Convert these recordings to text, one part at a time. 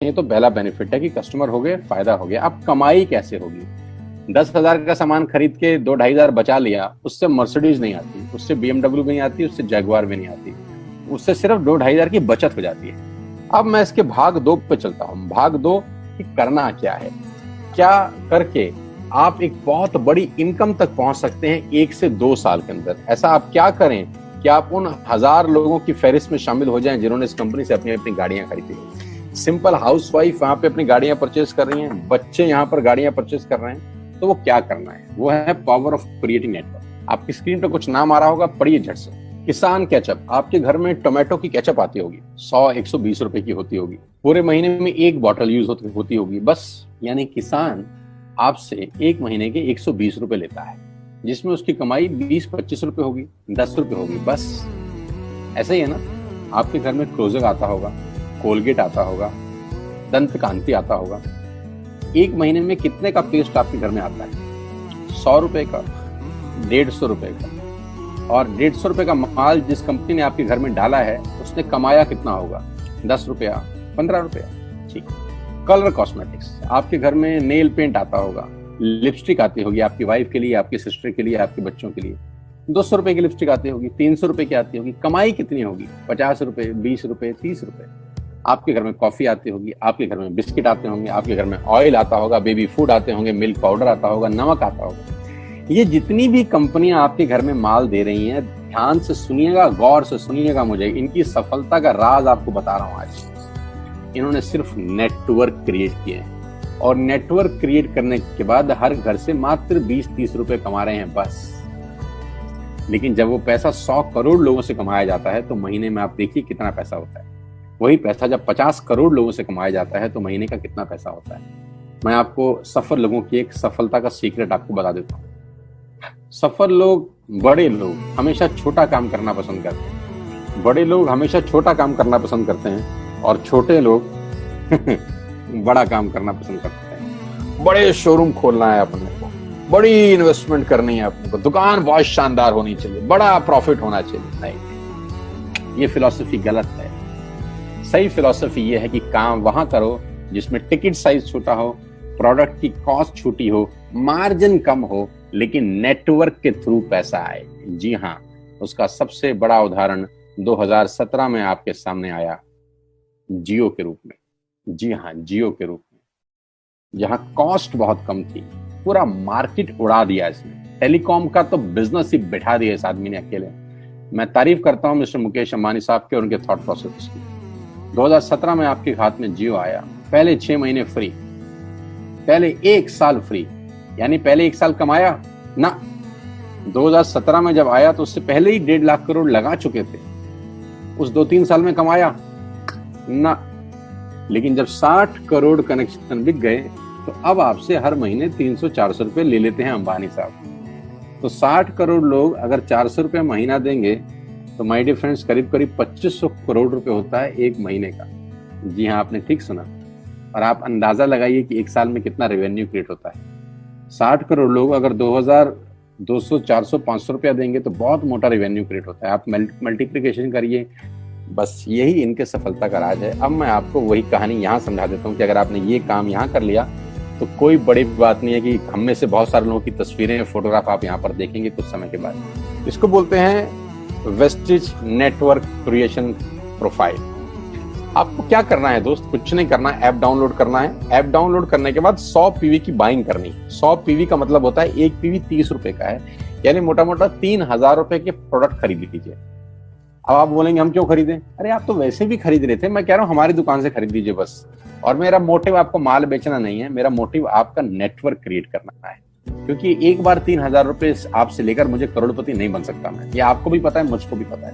ये तो पहला बेनिफिट है कि कस्टमर हो गए, फायदा हो गया। अब कमाई कैसे होगी? 10,000 का सामान खरीद के 2-2,500 बचा लिया, उससे मर्सिडीज नहीं आती, उससे BMW भी नहीं आती, उससे जैगवार भी नहीं आती, उससे सिर्फ 2-2,500 की बचत हो जाती है। अब मैं इसके भाग 2 पे चलता हूँ। भाग 2 कि करना क्या है, क्या करके आप एक बहुत बड़ी इनकम तक पहुंच सकते हैं 1 से 2 साल के अंदर। ऐसा आप क्या करें कि आप उन 1000 लोगों की फहरिस्त में शामिल हो जाएं जिन्होंने इस कंपनी से अपनी अपनी गाड़ियां खरीदी। सिंपल हाउसवाइफ वहां पे अपनी गाड़ियां परचेज कर रही हैं, बच्चे यहाँ पर गाड़ियां परचेज कर रहे हैं। तो वो क्या करना है, वो है पावर ऑफ क्रिएटिंग नेटवर्क। आपकी स्क्रीन पे कुछ नाम आ रहा होगा, पढ़िए झट से। किसान केचप, आपके घर में टोमेटो की केचप आती होगी, 100-120 रुपए की होती होगी, पूरे महीने में एक बॉटल यूज होती होगी बस। यानी किसान आपसे एक महीने के 120 रुपए लेता है, जिसमें उसकी कमाई 20-25 रुपए होगी, 10 रुपए होगी बस। ऐसा ही है ना? आपके घर में क्लोजर आता होगा, कोलगेट आता होगा, दंत कांति आता होगा। एक महीने में कितने का पेस्ट आपके घर में आता है? 100 रुपए का, 150 रुपए का। और 150 रुपए का माल जिस कंपनी ने आपके घर में डाला है, उसने कमाया कितना होगा? 10 रुपया, 15 रुपया। ठीक। कलर कॉस्मेटिक्स, आपके घर में नेल पेंट आता होगा, लिपस्टिक आती होगी आपकी वाइफ के लिए, आपकी सिस्टर के लिए, आपके बच्चों के लिए। 200 रुपए की लिपस्टिक आती होगी, 300 रुपए की आती होगी। कमाई कितनी होगी? 50 रुपए, 20 रुपए, 30 रुपए। आपके घर में कॉफी आती होगी, आपके घर में बिस्किट आते होंगे, आपके घर में ऑयल आता होगा, बेबी फूड आते होंगे, मिल्क पाउडर आता होगा, नमक आता होगा। ये जितनी भी कंपनियां आपके घर में माल दे रही हैं, ध्यान से सुनिएगा, गौर से सुनिएगा मुझे। इनकी सफलता का राज आपको बता रहा हूं आज। इन्होंने सिर्फ नेटवर्क क्रिएट किए हैं, और नेटवर्क क्रिएट करने के बाद हर घर से मात्र 20-30 रुपए कमा रहे हैं बस। लेकिन जब वो पैसा 100 करोड़ लोगों से कमाया जाता है तो महीने में आप देखिए कितना पैसा होता है। वही पैसा जब 50 करोड़ लोगों से कमाया जाता है तो महीने का कितना पैसा होता है। मैं आपको सफल लोगों की एक सफलता का सीक्रेट आपको बता देता हूँ। सफल लोग, बड़े लोग हमेशा छोटा काम करना पसंद करते हैं। बड़े लोग हमेशा छोटा काम करना पसंद करते हैं, और छोटे लोग बड़ा काम करना पसंद करते हैं। बड़े शोरूम खोलना है अपने को, बड़ी इन्वेस्टमेंट करनी है अपने को, दुकान बहुत शानदार होनी चाहिए, बड़ा प्रॉफिट होना चाहिए। नहीं, ये फिलॉसफी गलत है। सही फिलॉसफी ये है कि काम वहां करो जिसमें टिकट साइज छोटा हो, प्रोडक्ट की कॉस्ट छोटी हो, मार्जिन कम हो, लेकिन नेटवर्क के थ्रू पैसा आए। जी हाँ, उसका सबसे बड़ा उदाहरण 2017 में आपके सामने आया, जियो के रूप में। जी हाँ, जियो के रूप में, जहां कॉस्ट बहुत कम थी, पूरा मार्केट उड़ा दिया इसने। टेलीकॉम का तो बिजनेस ही बैठा दिया इस आदमी ने अकेले। मैं तारीफ करता हूं मिस्टर मुकेश अंबानी साहब के और उनके थॉट प्रोसेस की। 2017 में आपके हाथ में जियो आया, पहले 6 महीने फ्री, पहले 1 साल फ्री। यानी पहले 1 साल कमाया ना। 2017 में जब आया तो उससे पहले ही 1.5 लाख करोड़ लगा चुके थे। उस 2-3 साल में कमाया ना। लेकिन जब 60 करोड़ कनेक्शन बिक गए तो अब आपसे हर महीने 300-400 रुपए ले लेते हैं अंबानी साहब। तो 60 करोड़ लोग अगर 400 रुपए महीना देंगे तो माय डियर फ्रेंड्स, करीब करीब 2500 करोड़ रुपए होता है एक महीने का। जी हाँ, आपने ठीक सुना। और आप अंदाजा लगाइए कि 1 साल में कितना रेवेन्यू क्रिएट होता है। 60 करोड़ लोग अगर 2200, 400, 500 रुपया देंगे तो बहुत मोटा रेवेन्यू क्रिएट होता है। आप मल्टीप्लिकेशन करिए। बस यही इनके सफलता का राज है। अब मैं आपको वही कहानी यहाँ समझा देता हूँ कि अगर आपने ये काम यहाँ कर लिया तो कोई बड़ी बात नहीं है कि हम में से बहुत सारे लोगों की तस्वीरें, फोटोग्राफ आप यहाँ पर देखेंगे कुछ समय के बाद। इसको बोलते हैं वेस्टिज नेटवर्क क्रिएशन प्रोफाइल। आपको क्या करना है दोस्त? कुछ नहीं करना है, ऐप डाउनलोड करना है। ऐप डाउनलोड करने के बाद 100 पीवी की बाइंग करनी है। 100 पीवी का मतलब होता है 1 पीवी 30 रुपए का है, यानी मोटा मोटा 3000 रुपए के प्रोडक्ट खरीद लीजिए। अब आप बोलेंगे हम क्यों खरीदें? अरे आप तो वैसे भी खरीद रहे थे, मैं कह रहा हूँ हमारी दुकान से खरीद लीजिए बस। और मेरा मोटिव आपको माल बेचना नहीं है, मेरा मोटिव आपका नेटवर्क क्रिएट करना है। क्योंकि एक बार 3000 रुपए आपसे लेकर मुझे करोड़पति नहीं बन सकता मैं। ये आपको भी पता है, मुझको भी पता है।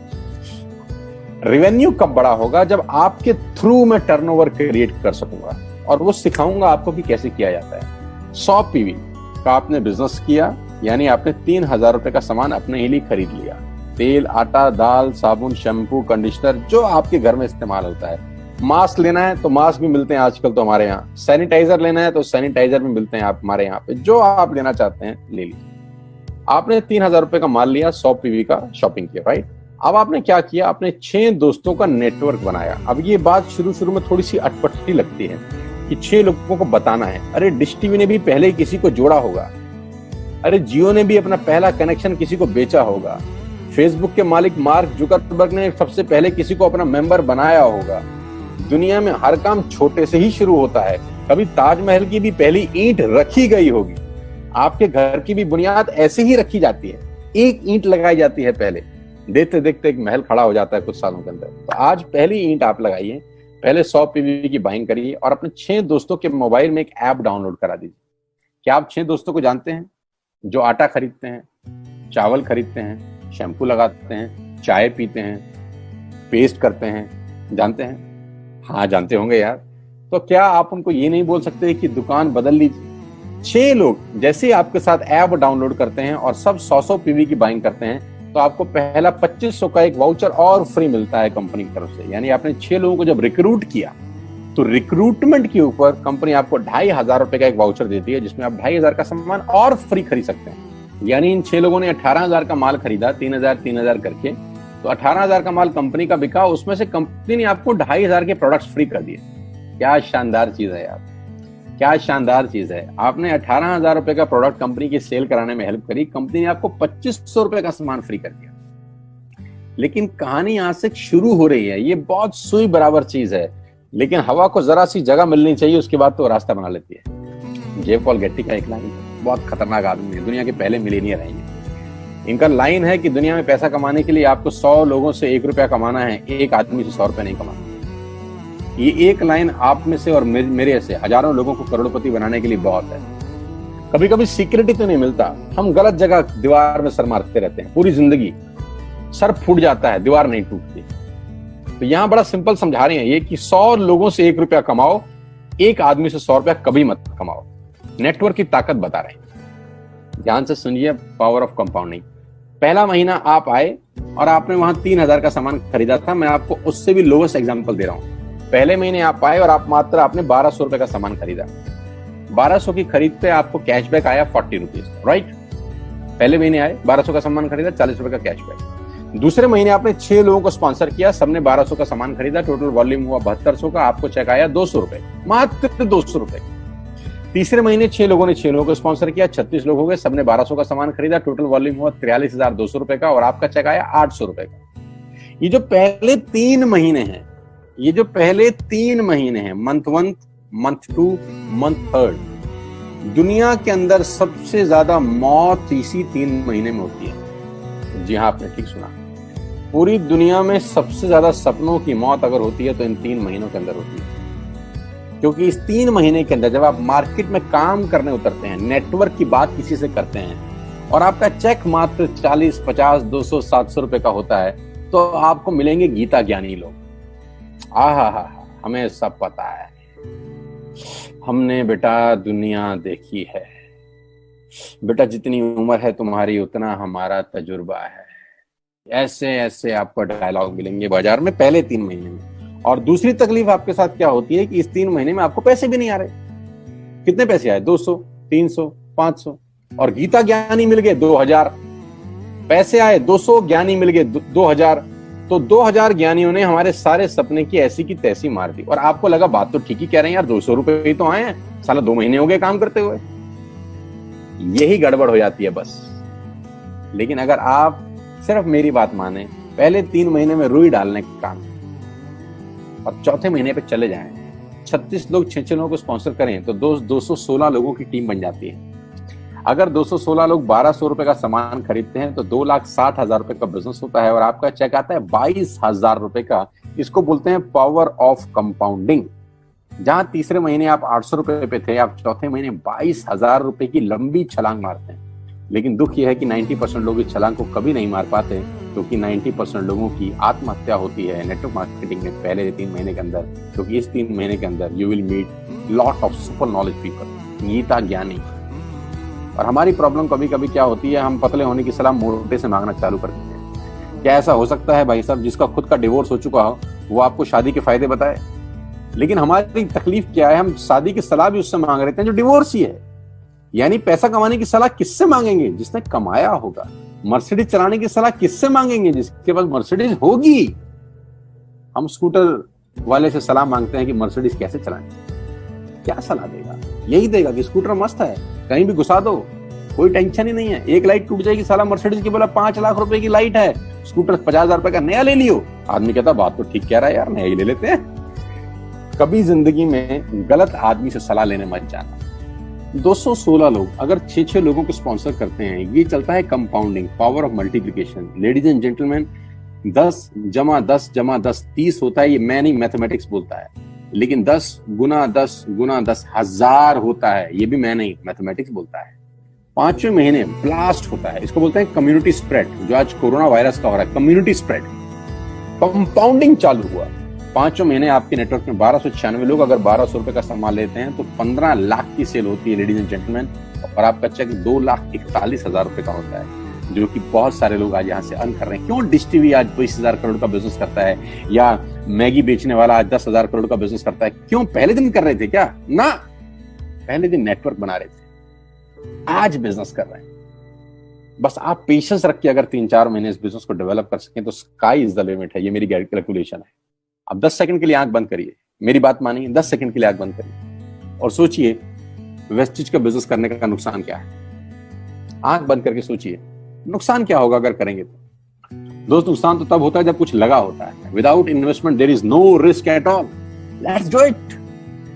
रेवेन्यू कब बड़ा होगा? जब आपके थ्रू मैं टर्नओवर क्रिएट कर सकूंगा, और वो सिखाऊंगा आपको कि कैसे किया जाता है। 100 पीवी का आपने बिजनेस किया, यानी आपने 3000 रुपए का सामान अपने ही लिए खरीद लिया। तेल, आटा, दाल, साबुन, शैम्पू, कंडीशनर, जो आपके घर में इस्तेमाल होता है। मास्क लेना है तो मास्क भी मिलते हैं आजकल तो हमारे यहाँ। सैनिटाइजर लेना है तो सैनिटाइजर भी मिलते हैं आप हमारे यहाँ पे। जो आप लेना चाहते हैं ले लीजिए। आपने 3000 रुपए का माल लिया, 100 पीवी का शॉपिंग किया, राइट? अब आपने क्या किया, आपने 6 दोस्तों का नेटवर्क बनाया। अब ये बात शुरू शुरू में थोड़ी सी अटपटी लगती है कि 6 लोगों को बताना है। अरे डिश टीवी ने भी पहले किसी को जोड़ा होगा, अरे जियो ने भी अपना पहला कनेक्शन किसी को बेचा होगा, फेसबुक के मालिक मार्क जुकरबर्ग ने सबसे पहले किसी को अपना मेंबर बनाया होगा। दुनिया में हर काम छोटे से ही शुरू होता है। कभी ताजमहल की भी पहली ईंट रखी गई होगी, आपके घर की भी बुनियाद ऐसे ही रखी जाती है, एक ईंट लगाई जाती है पहले, देखते देखते एक महल खड़ा हो जाता है कुछ सालों के अंदर। तो आज पहली ईंट आप लगाइए, पहले 100 पीवी की बाइंग करिए और अपने 6 दोस्तों के मोबाइल में एक ऐप डाउनलोड करा दीजिए। क्या आप 6 दोस्तों को जानते हैं जो आटा खरीदते हैं, चावल खरीदते हैं, शैम्पू लगाते हैं, चाय पीते हैं, पेस्ट करते हैं? जानते हैं? हाँ जानते होंगे यार। तो क्या आप उनको ये नहीं बोल सकते कि दुकान बदल लीजिए? 6 लोग जैसे आपके साथ ऐप डाउनलोड करते हैं और सब 100 पीवी की बाइंग करते हैं तो आपको पहला 2500 का एक वाउचर और फ्री मिलता है कंपनी की तरफ से। यानी आपने 6 लोगों को जब रिक्रूट किया तो रिक्रूटमेंट के ऊपर कंपनी आपको 2500 रुपए का एक वाउचर देती है जिसमें आप 2500 का सामान और फ्री खरीद सकते हैं। यानी इन 6 लोगों ने 18,000 का माल खरीदा, 3,000 करके, तो 18,000 का माल कंपनी का बिका, उसमें से कंपनी ने आपको 2500 के प्रोडक्ट्स फ्री कर दिए। क्या शानदार चीज है यार, क्या शानदार चीज है। आपने 18,000 रुपए का प्रोडक्ट कंपनी की सेल कराने में हेल्प करी, कंपनी ने आपको 2500 रुपए का सामान फ्री कर दिया। लेकिन कहानी यहां से शुरू हो रही है। ये बहुत सुई बराबर चीज है, लेकिन हवा को जरा सी जगह मिलनी चाहिए, उसके बाद तो रास्ता बना लेती है। जे पॉल गेट्टी का एक लाइन, बहुत खतरनाक आदमी है, दुनिया के पहले मिलीनियर हैं ये। इनका लाइन है कि दुनिया में पैसा कमाने के लिए आपको 100 लोगों से 1 रुपया कमाना है, एक आदमी से 100 रुपया नहीं कमाना। ये एक लाइन आप में से और मेरे से हजारों लोगों को करोड़पति बनाने के लिए बहुत है। कभी कभी सिक्योरिटी तो नहीं मिलता, हम गलत जगह दीवार में सर मारते रहते हैं, पूरी जिंदगी सर फूट जाता है, दीवार नहीं टूटती। तो यहां बड़ा सिंपल समझा रहे हैं ये कि 100 लोगों से 1 रुपया कमाओ, एक आदमी से 100 रुपया कभी मत कमाओ। नेटवर्क की ताकत बता रहे हैं, ध्यान से सुनिए, पावर ऑफ कंपाउंडिंग। पहला महीना आप आए और आपने वहां 3,000 का सामान खरीदा था, मैं आपको उससे भी लोवेस्ट एग्जांपल दे रहा हूं। पहले महीने आप आए और आप मात्र आपने 1200 रुपए का सामान खरीदा, 1200 की खरीद पे आपको कैशबैक आया 40 रुपीज, राइट? पहले महीने आए, 1200 का सामान खरीदा, 40 रुपए का कैशबैक। दूसरे महीने आपने 6 लोगों को स्पॉन्सर किया, सबने 1200 का सामान खरीदा, टोटल वॉल्यूम हुआ 7200 का, आपको चेक आया 200 रुपए, मात्र 200 रुपए। तीसरे महीने 6 लोगों ने 6 लोगों को स्पॉन्सर किया, 36 लोग हो गए, सबने 1200 का सामान खरीदा, टोटल वॉल्यूम हुआ 43,200 रुपए का और आपका चेक आया 800 रुपए का। ये जो पहले 3 महीने हैं, ये जो पहले 3 महीने हैं, मंथ 1, मंथ 2, मंथ 3, दुनिया के अंदर सबसे ज्यादा मौत इसी 3 महीने में होती है। जी हाँ, आपने ठीक सुना, पूरी दुनिया में सबसे ज्यादा सपनों की मौत अगर होती है तो इन 3 महीनों के अंदर होती है। क्योंकि इस 3 महीने के अंदर जब आप मार्केट में काम करने उतरते हैं, नेटवर्क की बात किसी से करते हैं और आपका चेक मात्र 40, 50, 200, 700 रुपए का होता है, तो आपको मिलेंगे गीता ज्ञानी लोग। आहा, हमें सब पता है, हमने बेटा दुनिया देखी है, बेटा जितनी उम्र है तुम्हारी उतना हमारा तजुर्बा है। ऐसे ऐसे आपको डायलॉग मिलेंगे बाजार में पहले 3 महीने में। और दूसरी तकलीफ आपके साथ क्या होती है कि इस 3 महीने में आपको पैसे भी नहीं आ रहे। कितने पैसे आए? 200, 300, 500 और गीता ज्ञानी मिल गए 2000। पैसे आए 200, ज्ञानी मिल गए 2000, तो 2000 ज्ञानियों ने हमारे सारे सपने की ऐसी की तैसी मार दी। और आपको लगा बात तो ठीक ही कह रहे हैं यार, 200 रुपए ही तो आए हैं, साला 2 महीने हो गए काम करते हुए। यही गड़बड़ हो जाती है बस। लेकिन अगर आप सिर्फ मेरी बात माने, पहले 3 महीने में रुई डालने का काम और चौथे महीने पे चले जाएं, 36 लोग 6 लोगों को स्पॉन्सर करें तो 216 लोगों की टीम बन जाती है। अगर 216 लोग 1200 रुपए का सामान खरीदते हैं तो 2,60,000 रुपए का बिजनेस होता है और आपका चेक आता है 22,000 रुपए का। इसको बोलते हैं पावर ऑफ कंपाउंडिंग। जहां तीसरे महीने आप 800 रुपए पे थे, आप चौथे महीने 22,000 रुपए की लंबी छलांग मारते हैं। लेकिन दुख यह है कि 90% लोग इस छलांग को कभी नहीं मार पाते, क्योंकि 90% लोगों की आत्महत्या होती है नेटवर्क मार्केटिंग में पहले 3 महीने के अंदर। क्योंकि इस 3 महीने के अंदर you will meet lot of super knowledge people, Gita ज्ञानी। और हमारी प्रॉब्लम कभी कभी क्या होती है, हम पतले होने की सलाह मोटे से मांगना चालू कर देते हैं। क्या ऐसा हो सकता है भाई साहब, जिसका खुद का डिवोर्स हो चुका हो वो आपको शादी के फायदे बताए? लेकिन हमारी तकलीफ क्या है, हम शादी की सलाह भी उससे मांग रहे हैं जो डिवोर्स ही है। यानी पैसा कमाने की सलाह किससे मांगेंगे? जिसने कमाया होगा, मर्सिडीज चलाने की सलाह किससे मांगेंगे? जिसके पास मर्सिडीज होगी। हम स्कूटर वाले से सलाह मांगते हैं कि मर्सिडीज कैसे चलाएं। क्या सलाह देगा? यही देगा कि स्कूटर मस्त है, कहीं भी घुसा दो, कोई टेंशन ही नहीं है। एक लाइट टूट जाएगी, साला मर्सिडीज की बोला 5 लाख रुपए की लाइट है, स्कूटर 50,000 रुपए का नया ले लियो। आदमी कहता बात तो ठीक कह रहा है यार, नया ही ले लेते हैं। कभी जिंदगी में गलत आदमी से सलाह लेने मत जाना। 216 लोग अगर 6-6 लोगों को स्पॉन्सर करते हैं, ये चलता है compounding, power of multiplication. Ladies and gentleman, 10 जमा 10 जमा 10 30 होता है। ये मैं नहीं, मैथमेटिक्स बोलता है। लेकिन 10 गुना 10 गुना 10 1000 होता है। ये भी मैं नहीं, मैथमेटिक्स बोलता है। 5वें महीने ब्लास्ट होता है, इसको बोलते हैं कम्युनिटी स्प्रेड, जो आज कोरोना वायरस का हो रहा है। कम्युनिटी स्प्रेड, कंपाउंडिंग चालू हुआ। 5वें महीने आपके नेटवर्क में 1296 लोग अगर 1200 रुपए का सामान लेते हैं तो 15 लाख की सेल होती है लेडीज एंड जेंटलमैन। और आपका चेक 2,41,000 रुपए का होता है, जो कि बहुत सारे लोग आज यहाँ से अर्न कर रहे हैं। क्यों डिश टीवी आज 20,000 करोड़ का बिजनेस करता है, या मैगी बेचने वाला आज 10,000 करोड़ का बिजनेस करता है? क्यों? पहले दिन कर रहे थे क्या? ना, पहले दिन नेटवर्क बना रहे थे, आज बिजनेस कर रहे हैं। बस आप पेशेंस रख के अगर 3-4 महीने इस बिजनेस को डेवलप कर सकें तो स्काई इज द लिमिट है। ये मेरी कैलकुलेशन है। अब 10 सेकंड के लिए आंख बंद करिए, मेरी बात मानिए, 10 सेकंड के लिए आंख बंद करिए और सोचिए वेस्टिज का बिजनेस करने का नुकसान क्या है। आंख बंद करके सोचिए नुकसान क्या होगा अगर करेंगे तो। दोस्त, नुकसान तो तब होता है जब कुछ लगा होता है। Without investment there is no risk at all. Let's do it.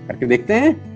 करके देखते हैं।